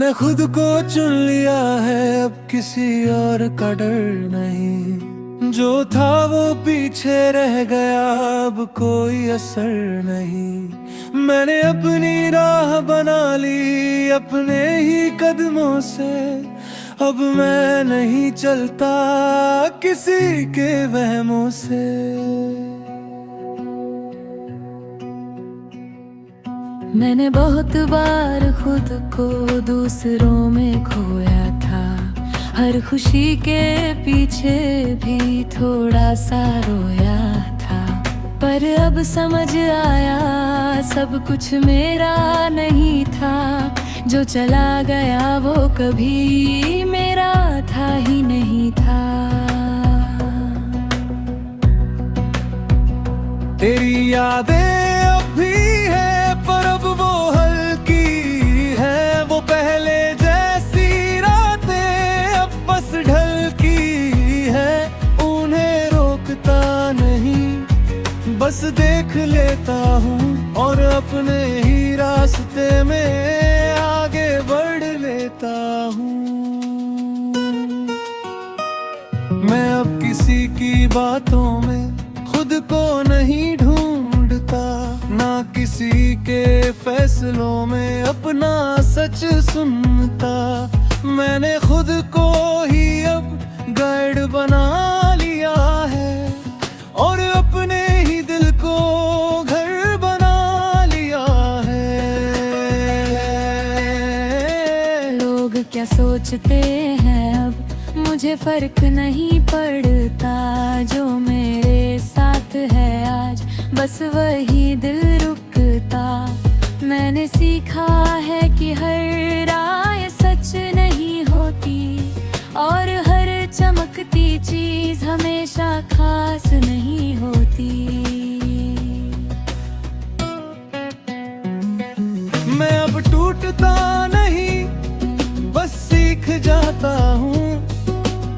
मैंने खुद को चुन लिया है, अब किसी और का डर नहीं। जो था वो पीछे रह गया, अब कोई असर नहीं। मैंने अपनी राह बना ली अपने ही कदमों से, अब मैं नहीं चलता किसी के वहमों से। मैंने बहुत बार खुद को दूसरों में खोया था, हर खुशी के पीछे भी थोड़ा सा रोया था। पर अब समझ आया सब कुछ मेरा नहीं था, जो चला गया वो कभी मेरा था ही नहीं था। तेरी यादें अब भी है पर अब वो हल्की है, वो पहले जैसी रातें अब बस ढलकी है। उन्हें रोकता नहीं, बस देख लेता हूँ और अपने ही रास्ते में आगे बढ़ लेता हूँ। मैं अब किसी की बातों में खुद को नहीं ढूंढता, ना किसी के फैसलों में अपना सच सुनता। मैंने खुद को ही अब गाइड बना लिया है और अपने ही दिल को घर बना लिया है। लोग क्या सोचते हैं अब मुझे फर्क नहीं पड़ता, जो मेरे साथ है आज बस वही दिल रुकता। मैंने सीखा है कि हर राय सच नहीं होती और हर चमकती चीज हमेशा खास नहीं होती। मैं अब टूटता नहीं, बस सीख जाता हूँ।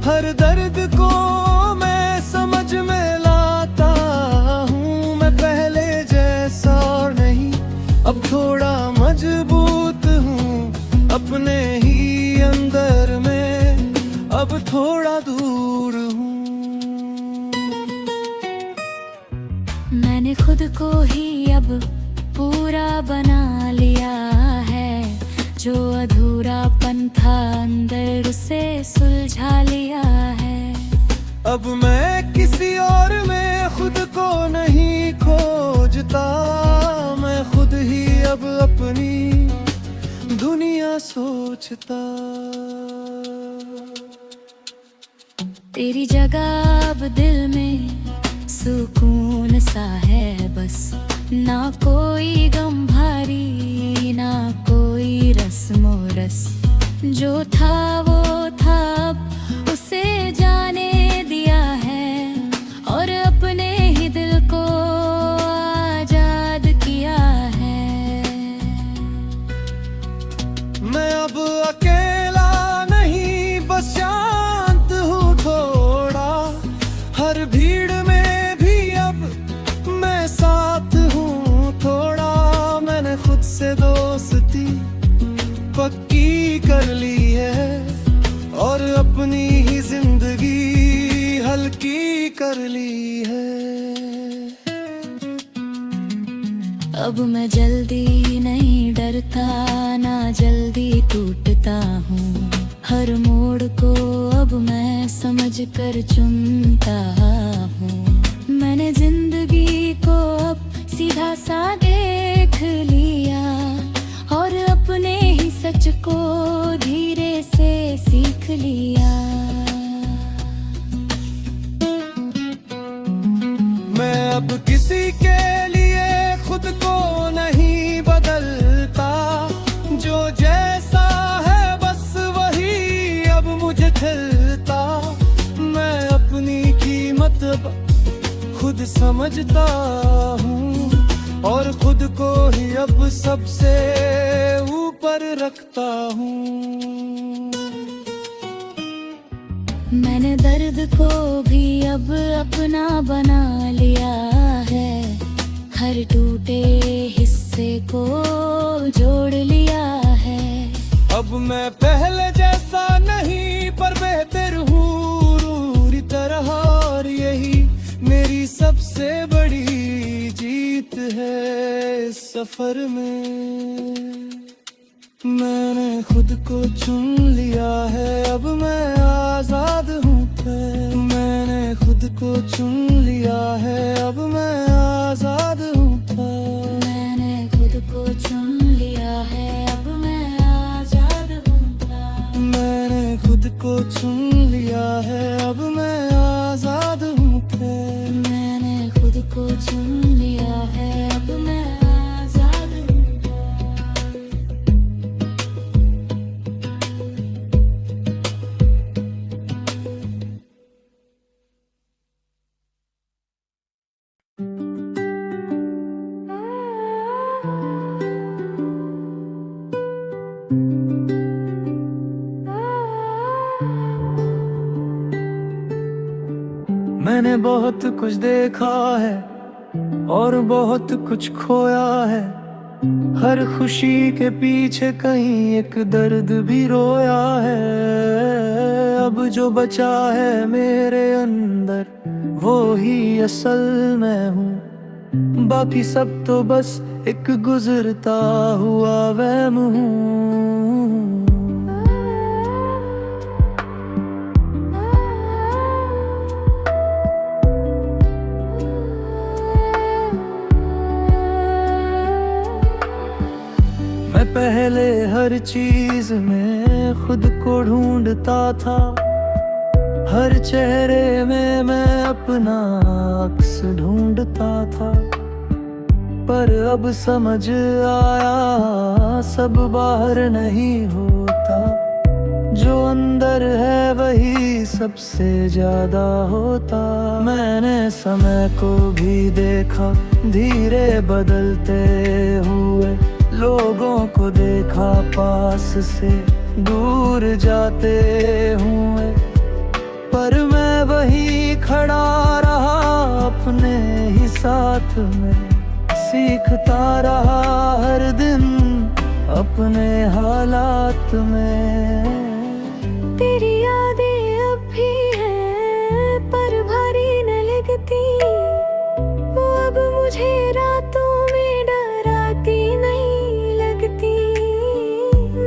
हर दर्द को मैं समझ में लाता हूँ। मैं पहले जैसा और नहीं, अब थोड़ा मजबूत हूँ। अपने ही अंदर में अब थोड़ा दूर हूँ। मैंने खुद को ही अब पूरा बना लिया है, जो अधूरापन था अंदर उसे सुलझा लिया है। अब मैं किसी और में खुद को नहीं खोजता, मैं खुद ही अब अपनी दुनिया सोचता। तेरी जगह अब दिल में सुकून सा है बस, ना कोई गम भारी ना कोई रस्मो रस। जो था वो था अब उसे जाने दिया है और अपने ही दिल को आजाद किया है। मैं अब अकेला नहीं बस शांत हूँ थोड़ा, हर भीड़ में भी अब मैं साथ हूँ थोड़ा। मैंने खुद से दोस्ती पक्की कर ली है और अपनी ही जिंदगी हल्की कर ली है। अब मैं जल्दी नहीं डरता ना जल्दी टूटता हूँ, हर मोड़ को अब मैं समझ कर चुनता हूँ। मैंने जिंदगी को अब सीधा सा देख लिया और अपने ही सच को धीरे से सीख लिया। मैं अब किसी के लिए खुद को नहीं बदलता, जो जैसा है बस वही अब मुझे खिलता। मैं अपनी कीमत खुद समझता हूँ और खुद को ही अब सबसे ऊपर रखता हूँ। मैंने दर्द को भी अब अपना बना लिया है, हर टूटे हिस्से को जोड़ लिया है। अब मैं पहले जैसा नहीं पर बेहतर हूँ पूरी तरह, और यही मेरी सबसे बड़ी जीत है इस सफर में। मैंने खुद को चुन लिया है, अब मैं आजाद हूँ। मैंने खुद को चुन लिया है, अब मैं आजाद हूँ। मैंने खुद को चुन लिया है, अब मैं आजाद हूँ। मैंने खुद को चुन लिया है, अब मैं आजाद हूँ। मैंने खुद को चुन लिया है, अब मैं आजाद हूँ। मैंने बहुत कुछ देखा है और बहुत कुछ खोया है। हर खुशी के पीछे कहीं एक दर्द भी रोया है। अब जो बचा है मेरे अंदर वो ही असल मैं हूँ। बाकी सब तो बस एक गुजरता हुआ वहम हूँ। मैं पहले हर चीज में खुद को ढूंढता था। हर चेहरे में मैं अपना अक्स ढूंढता था। पर अब समझ आया सब बाहर नहीं होता। जो अंदर है वही सबसे ज्यादा होता। मैंने समय को भी देखा धीरे बदलते हुए। लोगों को देखा पास से दूर जाते हुए। पर मैं वही खड़ा रहा अपने ही साथ में। सीखता रहा हर दिन अपने हालात में। तेरी यादें अब भी हैं पर भारी न लगती। वो अब मुझे रातों में डराती नहीं लगती।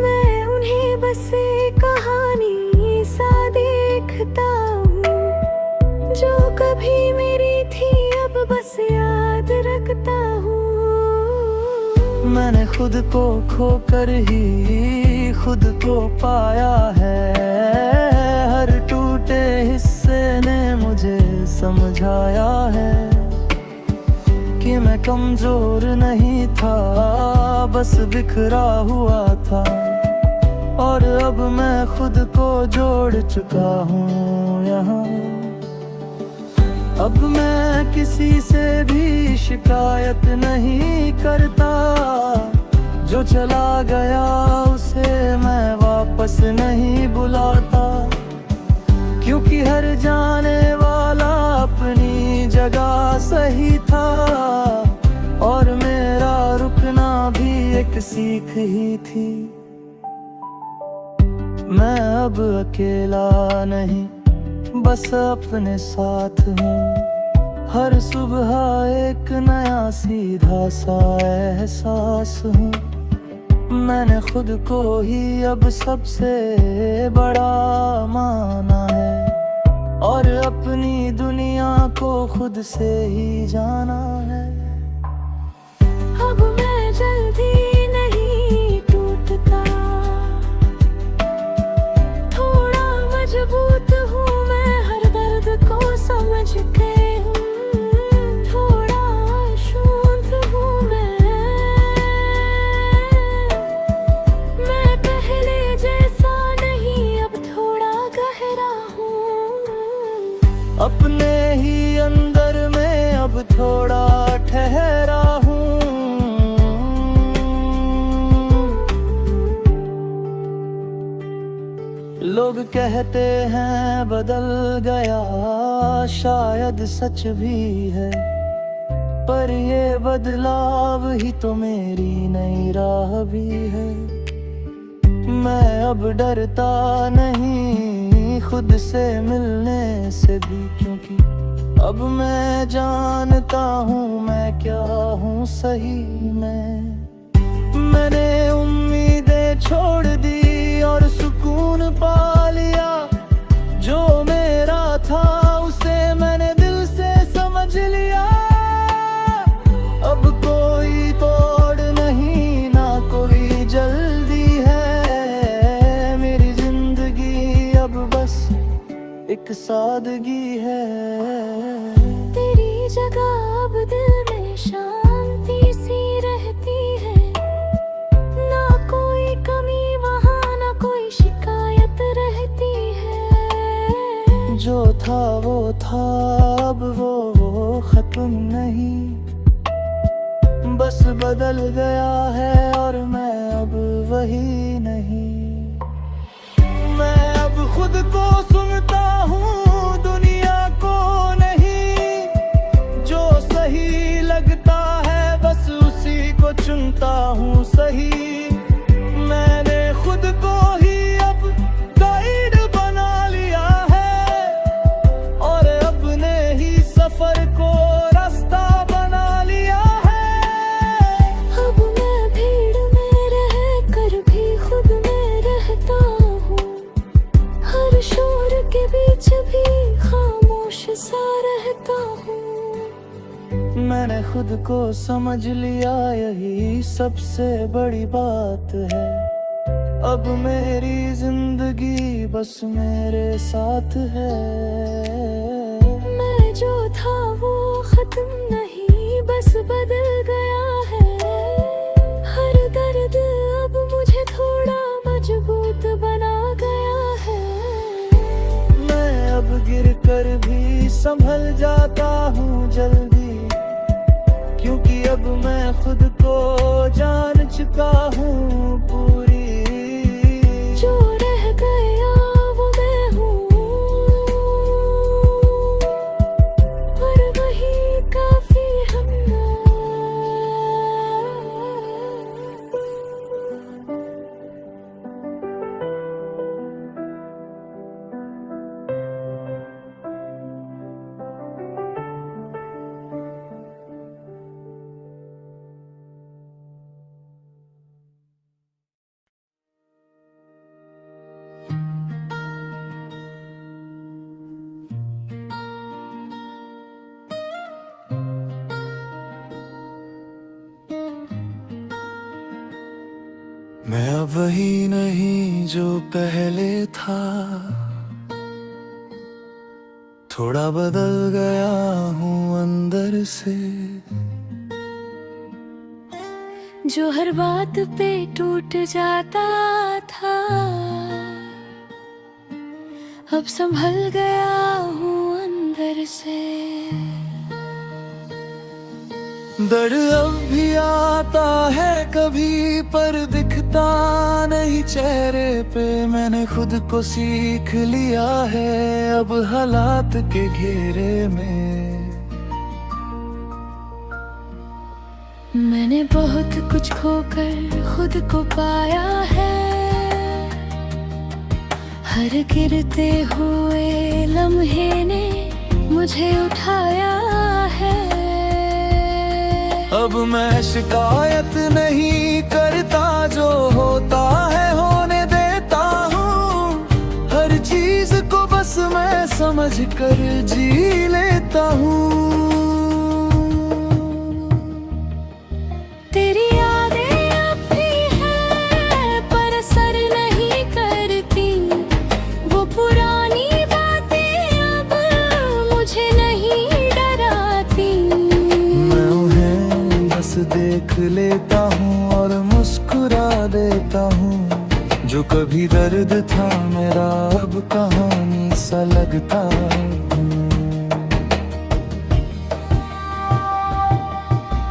मैं उन्हें बस एक कहानी सा देखता हूँ। जो कभी मेरी थी अब बस याद रखता हूँ। मैंने खुद को खोकर ही खुद को पाया है। हर टूटे हिस्से ने मुझे समझाया है कि मैं कमजोर नहीं था, बस बिखरा हुआ था। और अब मैं खुद को जोड़ चुका हूँ यहाँ। अब मैं किसी से भी शिकायत नहीं करता। जो चला गया उसे मैं वापस नहीं बुलाता। क्योंकि हर जाने वाला अपनी जगह सही था। और मेरा रुकना भी एक सीख ही थी। मैं अब अकेला नहीं बस अपने साथ हूँ। हर सुबह एक नया सीधा सा एहसास हूँ। मैंने खुद को ही अब सबसे बड़ा माना है। और अपनी दुनिया को खुद से ही जाना है। अब मैं जल्दी नहीं टूटता। थोड़ा मजबूत हूँ मैं हर दर्द को समझ के। थोड़ा शुद्ध हूँ मैं पहले जैसा नहीं अब थोड़ा गहरा हूँ। अपने ही अंदर में अब थोड़ा ठहरा हूँ। लोग कहते हैं बदल गया, शायद सच भी है। पर ये बदलाव ही तो मेरी नई राह भी है। मैं अब डरता नहीं खुद से मिलने से भी, क्योंकि अब मैं जानता हूँ मैं क्या हूँ सही में। मैंने उम्मीदें छोड़ दी और सुकून पा लिया, जो मेरा था उसे मैंने दिल से समझ लिया। अब कोई तोड़ नहीं ना कोई जल्दी है, मेरी जिंदगी अब बस एक सादगी है। तेरी जगह अब दिल में शांति सी रहती है, ना कोई कमी वहाँ ना कोई शिकायत रहती है। जो था वो था, अब वो खत्म नहीं, बस बदल गया है और मैं अब वही नहीं। मैं अब खुद को सुनता हूँ दुनिया को नहीं, जो सही लगता है बस उसी को चुनता हूँ सही। मैंने खुद को ही अब गाइड बना लिया है और अपने ही सफर को रास्ता बना लिया है। अब मैं भीड़ में रह कर भी खुद में रहता हूँ, हर शोर के बीच भी खामोश सा रहता हूँ। मैंने खुद को समझ लिया, यही सबसे बड़ी बात है। अब मेरी जिंदगी बस मेरे साथ है। मैं जो था वो खत्म नहीं, बस बदल गया है। हर दर्द अब मुझे थोड़ा मजबूत बना गया है। मैं अब गिर कर भी संभल जाता हूँ जल्दी, क्योंकि अब मैं खुद को जान चुका हूँ पूरी। जो रह गया वो मैं हूँ और वही काफी हम। मैं अब वही नहीं जो पहले था, थोड़ा बदल गया हूँ अंदर से। जो हर बात पे टूट जाता था, अब संभल गया हूँ अंदर से। दर्द अब भी आता है कभी पर दिखता नहीं चेहरे पे। मैंने खुद को सीख लिया है अब हालात के घेरे में। मैंने बहुत कुछ खोकर खुद को पाया है, हर गिरते हुए लम्हे ने मुझे उठाया है। अब मैं शिकायत नहीं करता, जो होता है होने देता हूँ। हर चीज को बस मैं समझ कर जी लेता हूँ। तेरी यादें अब भी हैं पर असर नहीं करती, वो पुरानी बातें अब मुझे नहीं डराती। मैं उन्हें बस देख लेता हूँ और मुस्कुरा देता हूँ। जो कभी दर्द था मेरा अब कहानी सा लगता है।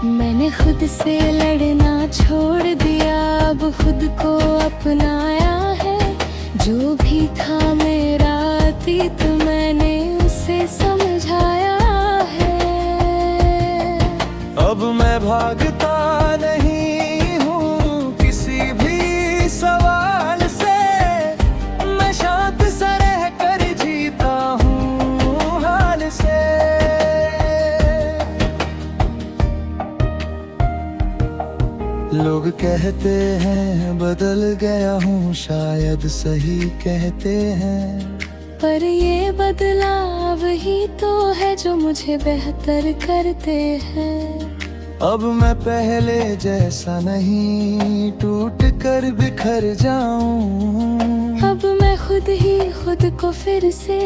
मैंने खुद से लड़ना छोड़ दिया, अब खुद को अपनाया है। जो भी था मेरा अतीत मैंने उसे समझाया है। अब मैं भागता नहीं हूँ किसी भी सवाल लोग कहते हैं बदल गया हूँ, शायद सही कहते हैं। पर ये बदलाव ही तो है जो मुझे बेहतर करते हैं। अब मैं पहले जैसा नहीं, टूट कर बिखर जाऊं। अब मैं खुद ही खुद को फिर से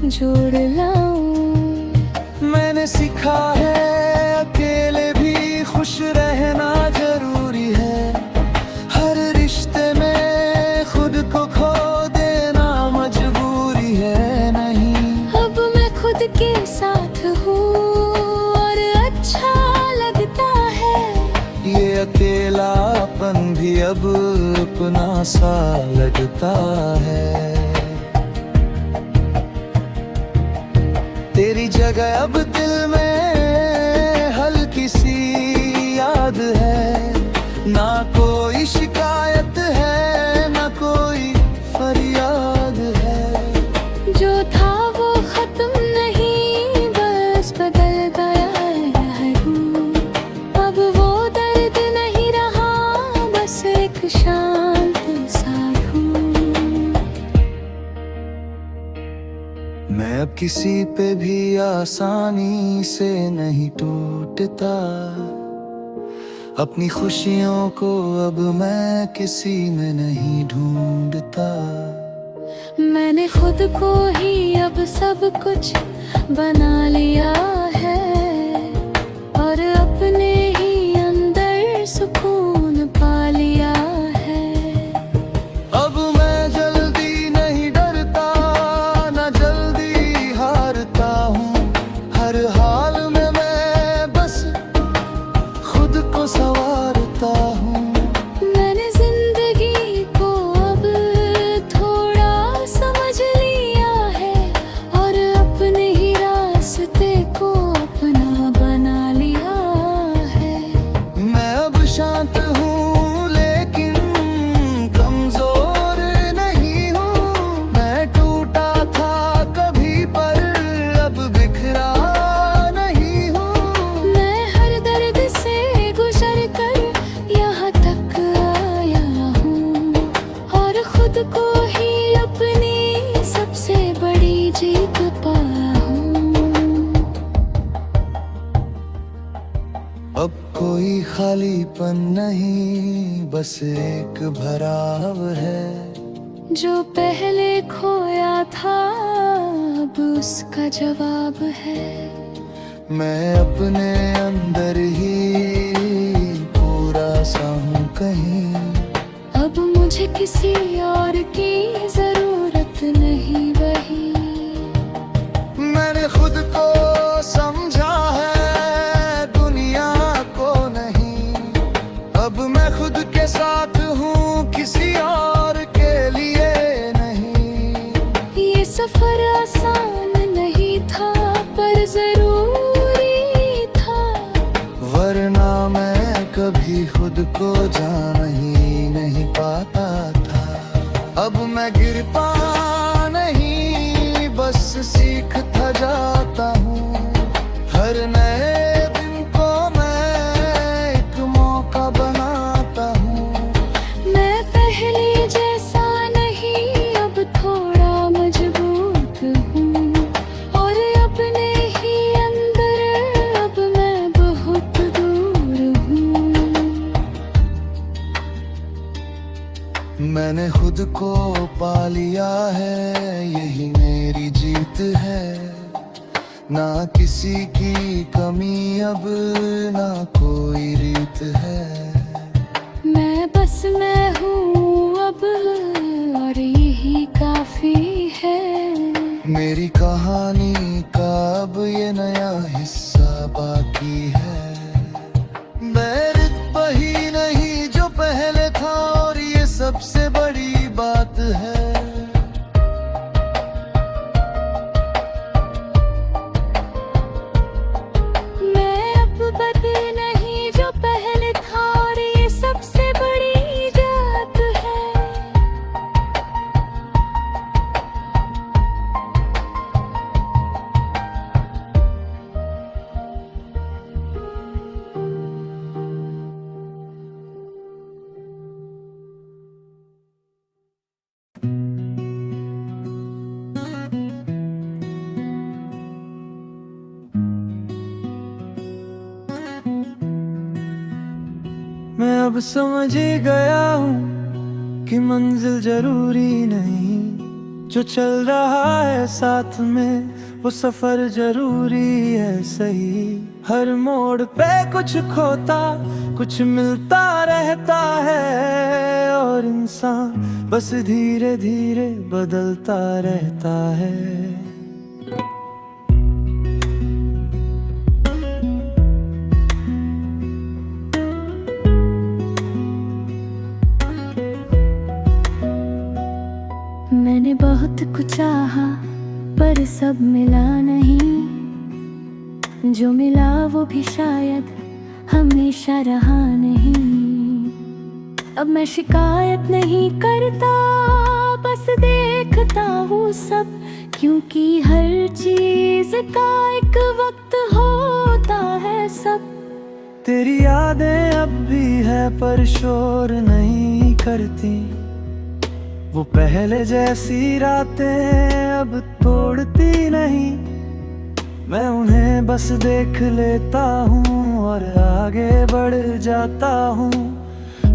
जोड़ लाऊं। मैंने सीखा है अकेले भी खुश रहना जरूरी है। हर रिश्ते में खुद को खो देना मजबूरी है नहीं। अब मैं खुद के साथ हूँ और अच्छा लगता है। ये अकेलापन भी अब अपना सा लगता है। तेरी जगह अब दिल में हल्की सी याद है। ना कोई शिकायत है, ना कोई फरियाद है। जो था वो खत्म नहीं, बस बदल गया है हूँ। अब वो दर्द नहीं रहा, बस एक शांत सा हूँ। मैं अब किसी पे भी आसानी से नहीं टूटता। अपनी खुशियों को अब मैं किसी में नहीं ढूंढता। मैंने खुद को ही अब सब कुछ बना लिया है और अपने ही अंदर सुकून पा लिया है। अब मैं जल्दी नहीं डरता, ना जल्दी हारता हूँ। हर हाल में मैं बस खुद को संवारता हूँ। मैंने जिंदगी को अब थोड़ा समझ लिया है और अपने ही रास्ते को अपना बना लिया है। मैं अब शांत हूँ लेकिन कमजोर नहीं हूँ। मैं टूटा था कभी पर अब बिखरा नहीं हूँ। मैं हर दर्द से गुजर कर यहाँ तक आया हूँ और खुद को ही अपनी सबसे बड़ी जीत पाया हूँ। अब कोई खालीपन नहीं, बस एक भराव है। जो पहले खोया था अब उसका जवाब है। मैं अपने अंदर ही पूरा सा हूँ कहीं। अब मुझे किसी और की जरूरत नहीं वही। मैंने खुद को समझा है, दुनिया को नहीं। अब मैं खुद के साथ हूँ, किसी और के लिए नहीं। ये सफर आसान नहीं था पर जरूरी था। वरना मैं कभी खुद को जान ही नहीं पाता था। अब मैं गिरता नहीं, बस सीखता जाता हूँ। हर नए दिन को मैं एक मौका बनाता हूँ। मैं पहले जैसा नहीं, अब थोड़ा मजबूत हूँ और अपने ही अंदर अब मैं बहुत दूर हूँ। मैंने खुद को पा लिया है, यही मेरी जीत है। ना किसी की कमी अब, ना कोई रीत है। मैं बस मैं हूँ अब और यही काफी है। मेरी कहानी का अब ये नया हिस्सा बाकी है। मैं रित ही नहीं जो पहले था, और ये सबसे बड़ी बात है। मैं अब बदल नहीं जो पहले था और ये सबसे बड़ी बात है। मैं अब समझ ही गया हूँ कि मंजिल जरूरी नहीं, जो चल रहा है साथ में वो सफर जरूरी है सही। हर मोड़ पे कुछ खोता कुछ मिलता रहता है, और इंसान बस धीरे धीरे बदलता रहता है। मैंने बहुत कुछ चाहा पर सब मिला नहीं, जो मिला वो भी शायद हमेशा रहा नहीं। अब मैं शिकायत नहीं करता, बस देखता हूँ सब, क्योंकि हर चीज का एक वक्त होता है सब। तेरी यादें अब भी है पर शोर नहीं करती, वो पहले जैसी रातें अब तोड़ती नहीं। मैं उन्हें बस देख लेता हूँ और आगे बढ़ जाता हूँ,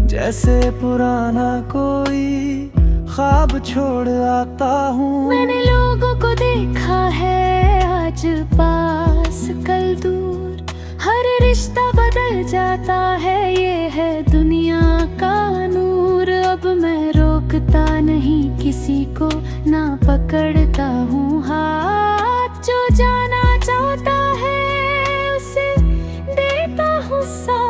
जैसे पुराना कोई ख्वाब छोड़ आता हूँ। मैंने लोगों को देखा है आज पास कल दूर, हर रिश्ता बदल जाता है, ये है दुनिया का नूर। अब मैं रोकता नहीं किसी को, ना पकड़ता हूँ हाथ, जो जाना चाहता है उसे देता हूँ साथ।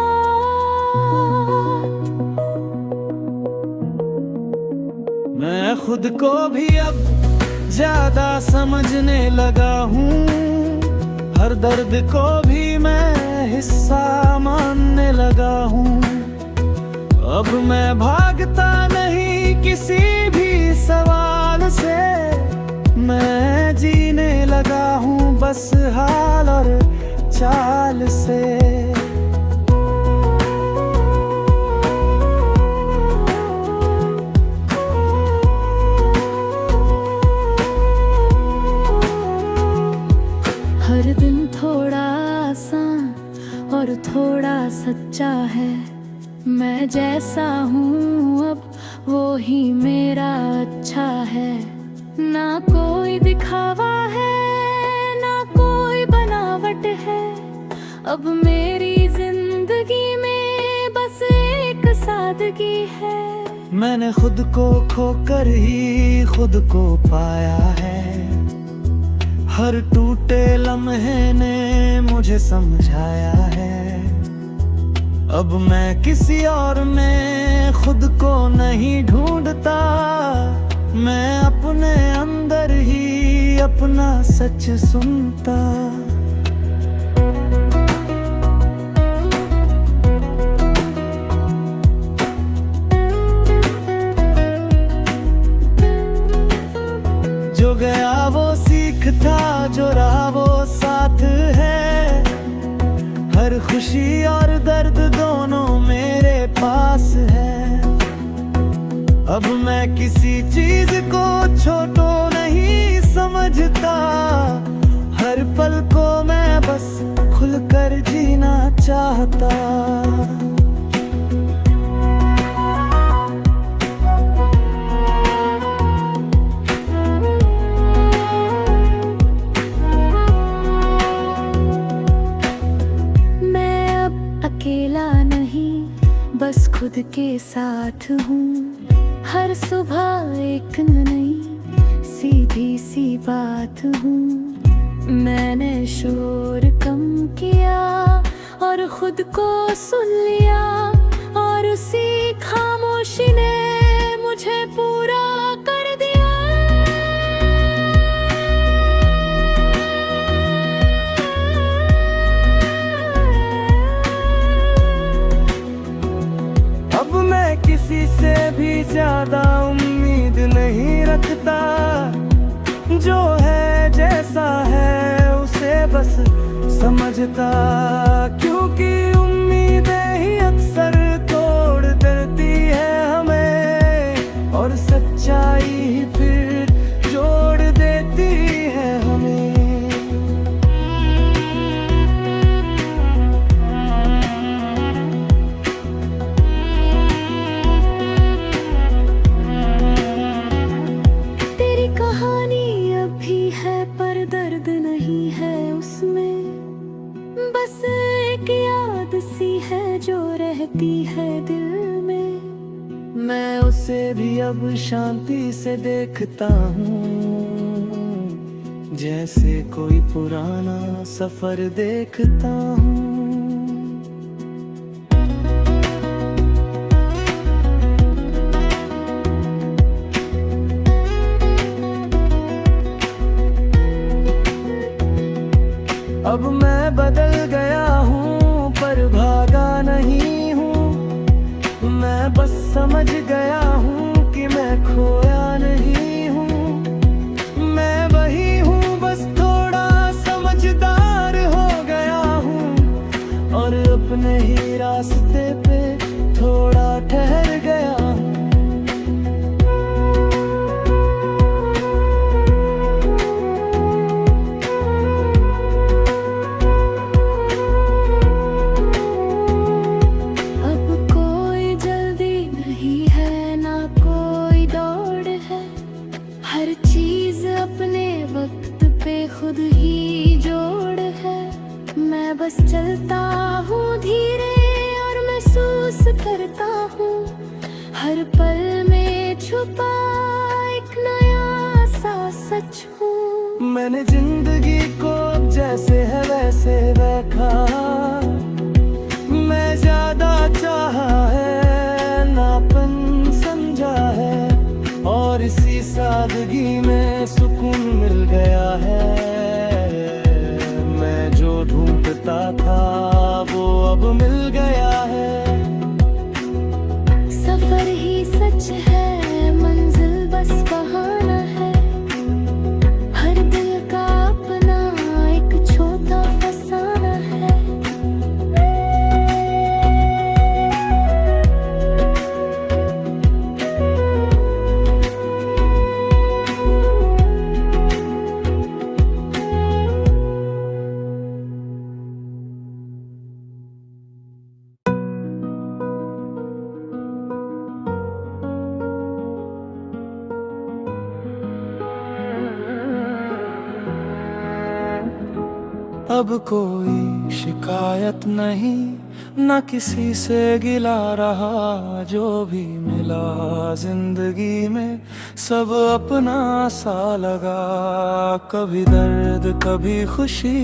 मैं खुद को भी अब ज्यादा समझने लगा हूँ, हर दर्द को भी मैं हिस्सा मानने लगा हूँ। अब मैं भागता नहीं किसी भी सवाल से, मैं जीने लगा हूँ बस हाल और चाल से। हर दिन थोड़ा आसान और थोड़ा सच्चा है, मैं जैसा हूँ अब वो ही मेरा अच्छा है। ना कोई दिखावा है ना कोई बनावट है, अब मेरी जिंदगी में बस एक सादगी है। मैंने खुद को खोकर ही खुद को पाया है, हर टूटे लम्हे ने मुझे समझाया है। अब मैं किसी और में खुद को नहीं ढूंढता, मैं अपने अंदर ही अपना सच सुनता। जो गया वो सीखता, जो रहा वो साथ है, हर खुशी और दर्द दोनों मेरे पास है। अब मैं किसी चीज को छोटो नहीं समझता, हर पल को मैं बस खुलकर जीना चाहता। अकेला नहीं बस खुद के साथ हूँ, हर सुबह एक नई सीधी सी बात हूँ। मैंने शोर कम किया और खुद को सुन लिया, और उसी खामोशी ने मुझे पूरा कर दिया। अब मैं किसी से भी ज्यादा उम्मीद नहीं रखता, जो है जैसा है उसे बस समझता। क्योंकि उम्मीदें ही अक्सर तोड़ देती है हमें, और सच्चाई ही फिर जोड़ देती है हमें। बात सी है जो रहती है दिल में। मैं उसे भी अब शांति से देखता हूँ, जैसे कोई पुराना सफर देखता हूँ। अब मैं बदल गया हूँ पर भागा नहीं हूँ। मैं बस समझ गया हूँ कि मैं खोया नहीं हूँ। मैं वही हूँ बस थोड़ा समझदार हो गया हूँ, और अपने ही रास्ते पे थोड़ा ठहर गया हूँ। हर चीज अपने वक्त पे खुद ही जोड़ है। मैं बस चलता हूँ धीरे और महसूस करता हूँ, हर पल में छुपा एक नया सा सच हूँ। मैंने जिंदगी को जैसे है वैसे देखा, मैं ज्यादा चाहा है नापन समझा है, और इसी सादगी में सुकून मिल गया है। मैं जो ढूंढता था वो अब मिल गया है। सफर ही सच है, मंजिल बस बहाना है। हर दिल का अपना एक छोटा फसाना है। अब कोई शिकायत नहीं, न किसी से गिला रहा। जो भी मिला जिंदगी में सब अपना सा लगा। कभी दर्द कभी खुशी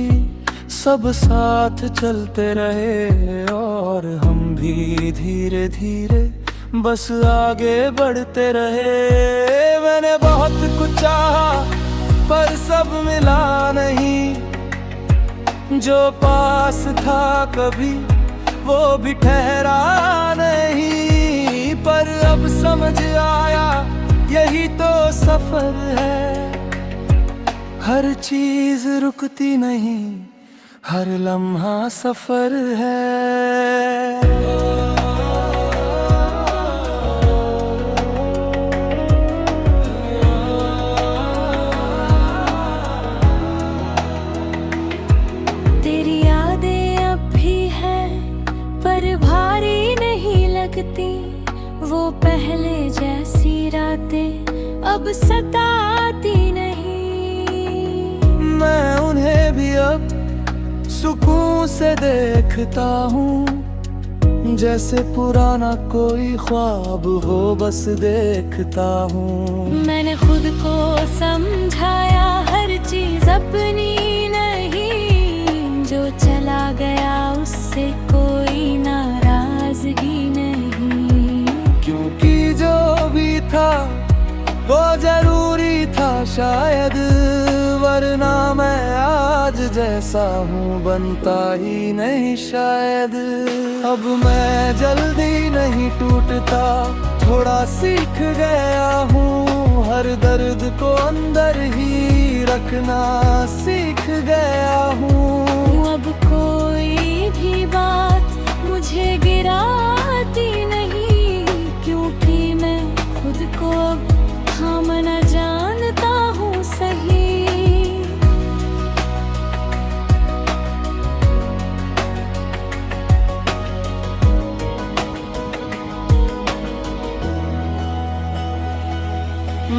सब साथ चलते रहे, और हम भी धीरे धीरे बस आगे बढ़ते रहे। मैंने बहुत कुछ चाहा पर सब मिला नहीं, जो पास था कभी वो भी ठहरा नहीं। पर अब समझ आया यही तो सफर है, हर चीज रुकती नहीं, हर लम्हा सफर है। वो पहले जैसी रातें अब सताती नहीं। मैं उन्हें भी अब सुकून से देखता हूँ, जैसे पुराना कोई ख्वाब हो बस देखता हूँ। मैंने खुद को समझाया हर चीज अपनी नहीं, जो चला गया उससे कोई नाराजगी नहीं। क्योंकि जो भी था वो जरूरी था शायद, वरना मैं आज जैसा हूँ बनता ही नहीं शायद। अब मैं जल्दी नहीं टूटता, थोड़ा सीख गया हूँ। हर दर्द को अंदर ही रखना सीख गया हूँ। अब कोई भी बात मुझे गिराती नहीं, क्योंकि मैं खुद को थामना जानता हूँ सही।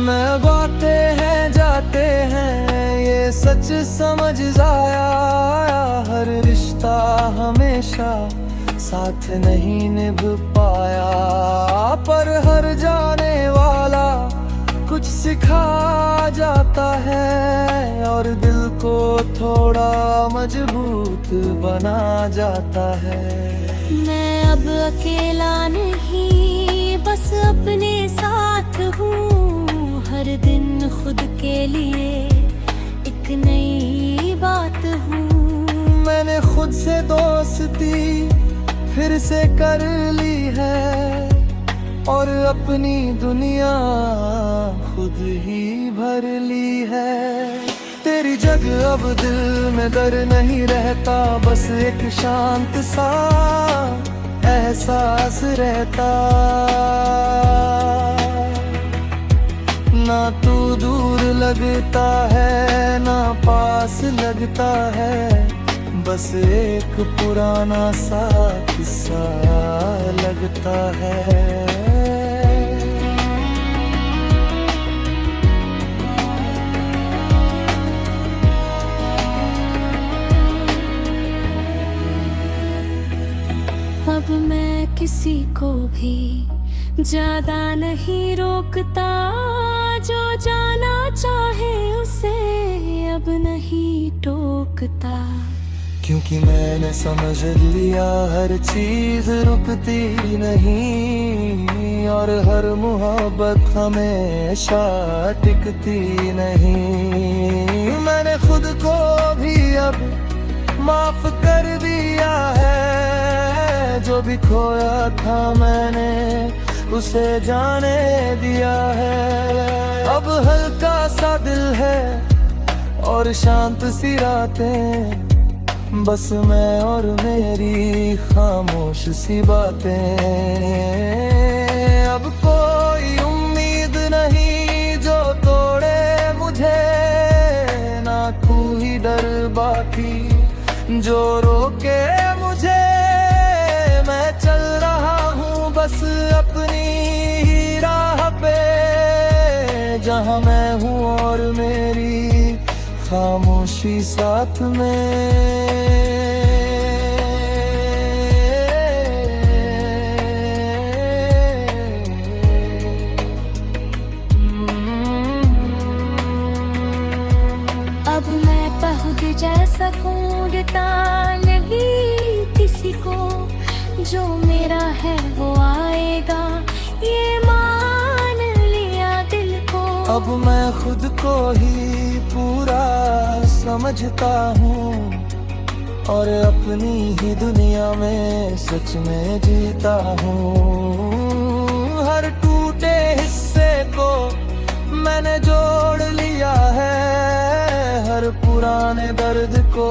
मैं आते हैं जाते हैं ये सच समझ आया, हर रिश्ता हमेशा साथ नहीं निभ पाया, पर हर जाने वाला कुछ सिखा जाता है और दिल को थोड़ा मजबूत बना जाता है। मैं अब अकेला नहीं, बस अपने साथ हूँ। हर दिन खुद के लिए एक नई बात हूँ। मैंने खुद से दोस्ती फिर से कर ली है और अपनी दुनिया खुद ही भर ली है। तेरी जगह अब दिल में डर नहीं रहता, बस एक शांत सा एहसास रहता। ना तू दूर लगता है ना पास लगता है, बस एक पुराना सा किस्सा लगता है। अब मैं किसी को भी ज्यादा नहीं रोकता, जो जाना चाहे उसे अब नहीं टोकता। क्योंकि मैंने समझ लिया हर चीज रुकती नहीं और हर मोहब्बत हमेशा टिकती नहीं। मैंने खुद को भी अब माफ कर दिया है, जो भी खोया था मैंने उसे जाने दिया है। अब हल्का सा दिल है और शांत सी रातें, बस मैं और मेरी खामोश सी बातें। अब कोई उम्मीद नहीं जो तोड़े मुझे, ना कोई डर बाकी जो रोके मुझे। मैं चल रहा हूँ बस अपनी ही राह पे, जहाँ मैं हूँ और मेरी खामोशी साथ में। अब मैं पहुँच जैसा ढूंढता नहीं किसी को, जो मेरा है वो आएगा ये मान लिया दिल को। अब मैं खुद को ही पूरा समझता हूँ और अपनी ही दुनिया में सच में जीता हूँ। हर टूटे हिस्से को मैंने जोड़ लिया है, हर पुराने दर्द को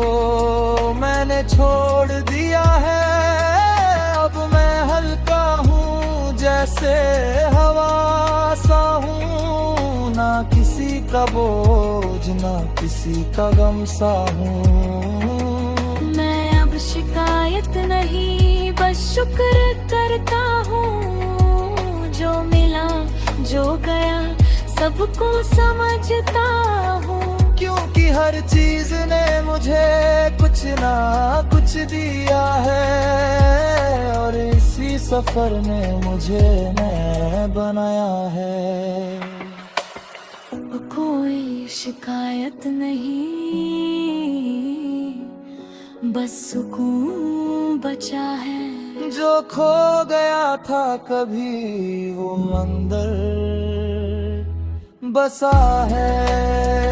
मैंने छोड़ दिया है। अब मैं हल्का हूँ जैसे हवा सा हूँ, ना किसी का बोझ ना किसी का गम सा हूँ। मैं अब शिकायत नहीं बस शुक्र करता हूँ, जो मिला जो गया सबको समझता हूँ। क्योंकि हर चीज ने मुझे कुछ ना कुछ दिया है और इसी सफर ने मुझे मैं बनाया है। कोई शिकायत नहीं बस सुकून बचा है, जो खो गया था कभी वो अंदर बसा है।